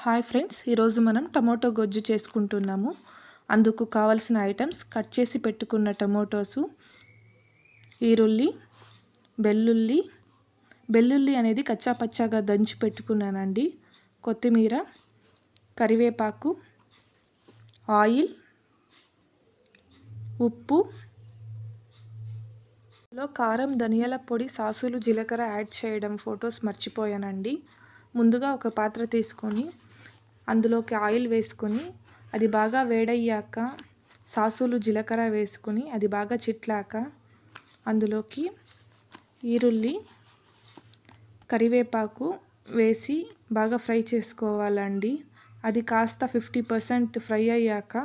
Hi friends, ఈరోజు మనం tomato గొజ్జు చేసుకుంటున్నాము. అందుకు కావలసిన ఐటమ్స్: కట్ చేసి పెట్టుకున్న టమోటోసు, ఈరుల్లి, వెల్లుల్లి అనేది కచ్చా పచ్చాగా దంచి పెట్టుకున్నానండి, కొత్తిమీర, కరివేపాకు, ఆయిల్, ఉప్పు, కారం, ధనియాల పొడి, సాసులు, జీలకర్ర యాడ్ చేయడం ఫొటోస్ మర్చిపోయానండి. ముందుగా ఒక పాత్ర తీసుకొని అందులోకి ఆయిల్ వేసుకొని అది బాగా వేడయ్యాక సాసులు, జీలకర్ర వేసుకొని అది బాగా చిట్లాక అందులోకి ఈరుల్లి, కరివేపాకు వేసి బాగా ఫ్రై చేసుకోవాలండి. అది కాస్త 50% ఫ్రై అయ్యాక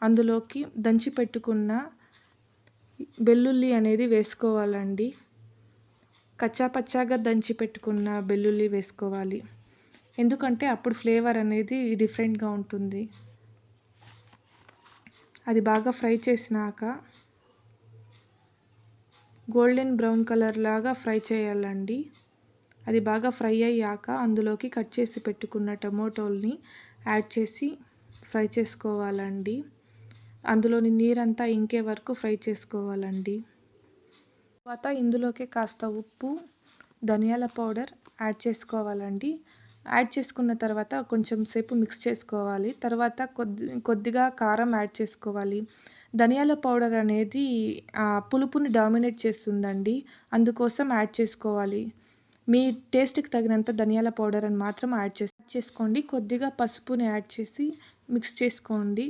అందులోకి దంచి పెట్టుకున్న వెల్లుల్లి అనేది వేసుకోవాలండి. కచ్చా పచ్చాగా దంచి పెట్టుకున్న వెల్లుల్లి వేసుకోవాలి, ఎందుకంటే అప్పుడు ఫ్లేవర్ అనేది డిఫరెంట్గా ఉంటుంది. అది బాగా ఫ్రై చేసినాక గోల్డెన్ బ్రౌన్ కలర్ లాగా ఫ్రై చేయాలండి. అది బాగా ఫ్రై అయ్యాక అందులోకి కట్ చేసి పెట్టుకున్న టమోటోల్ని యాడ్ చేసి ఫ్రై చేసుకోవాలండి. అందులోని నీరంతా ఇంకే వరకు ఫ్రై చేసుకోవాలండి. తర్వాత ఇందులోకి కాస్త ఉప్పు, ధనియాల పౌడర్ యాడ్ చేసుకోవాలండి. యాడ్ చేసుకున్న తర్వాత కొంచెం సేపు మిక్స్ చేసుకోవాలి. తర్వాత కొద్దిగా కారం యాడ్ చేసుకోవాలి. ధనియాల పౌడర్ అనేది పులుపుని డామినేట్ చేస్తుందండి, అందుకోసం యాడ్ చేసుకోవాలి. మీ టేస్ట్కి తగినంత ధనియాల పౌడర్ అని మాత్రం యాడ్ చేసుకోండి. కొద్దిగా పసుపుని యాడ్ చేసి మిక్స్ చేసుకోండి.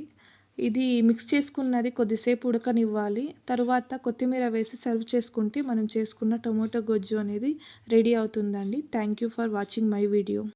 ఇది మిక్స్ చేసుకున్నది కొద్దిసేపు ఉడకనివ్వాలి. తరువాత కొత్తిమీర వేసి సర్వ్ చేసుకుంటే మనం చేసుకున్న టొమాటో గొజ్జు అనేది రెడీ అవుతుందండి. Thank you for watching my video.